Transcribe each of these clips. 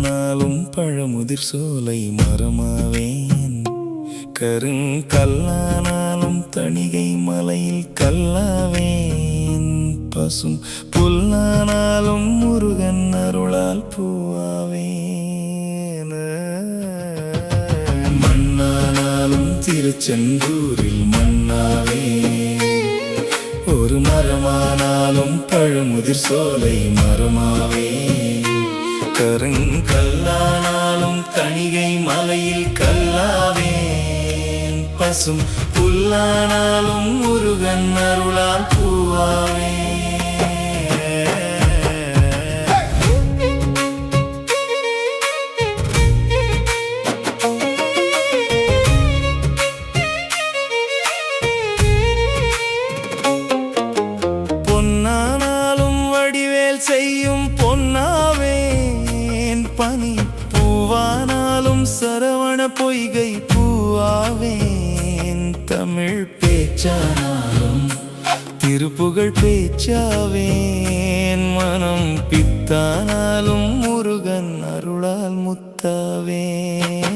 புல்லானாலும் பழமுதிர் சோலை மரமாவேன். கருங்கல்லானாலும் தணிகை மலையில் கல்லாவேன். பசும் புல்லானாலும் முருகன் அருளால் பூவாவேன். மண்ணானாலும் திருச்செந்தூரில் மண்ணாவேன். ஒரு மரமானாலும் பழமுதிர் சோலை மரமாவேன். கருங்கல்லானாலும் தணிகை மலையில் கல்லாவேன். பசும் புல்லானாலும் முருகன் அருளால் பூவாவேன். பொன்னானாலும் வடிவேல் செய்யும் பொன்னாவேன். பனி பூவானாலும் சரவண பொய்கை பூவாவேன். தமிழ் பேச்சானாலும் திருப்புகழ் பேச்சாவேன். மனம் பித்தானாலும் முருகன் அருளால் முத்தாவேன்.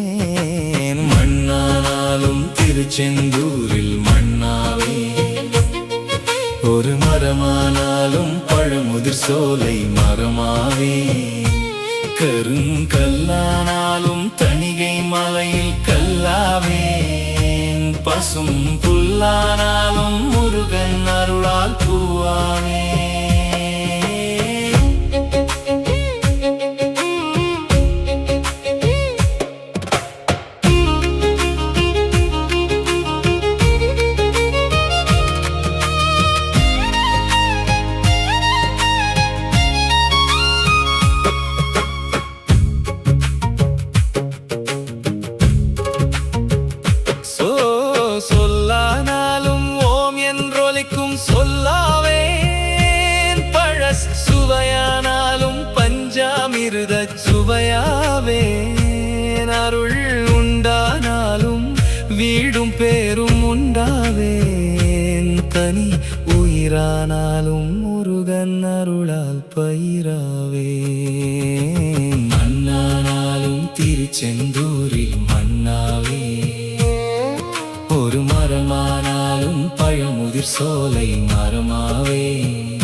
மண்ணானாலும் திருச்செந்தூரில் மண்ணாவேன். ஒரு மரமானாலும் பழமுதிர் சோலை மரமாவேன். கருங்கல்லானாலும் தணிகை மலையில் கல்லாவேன். பசும் புல்லானாலும் முருகன் அருளால் பூவாவேன். சொல்லானாலும் ஓம் என்றொலிக்கும் சொல்லாவேன். பழஸ் சுவையானாலும் பஞ்சாமிருத சுவையாவேன். அருள் உண்டானாலும் வீடும் பேரும் உண்டாவேன். தனி உயிரானாலும் முருகன் அருளால் பயிராவேன். மண்ணானாலும் திருச்செந்தூரில் மண்ணாவேன். ஒரு மரமானாலும் பழமுதிர் சோலை மரமாவேன்.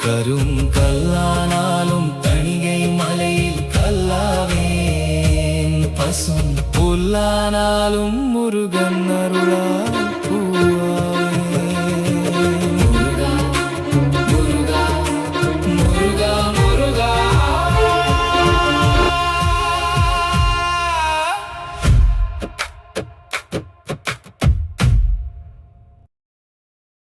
கருங்கல்லானாலும் தணிகை மலையில் கல்லாவேன். பசும் புல்லானாலும் முருகன் அருளால்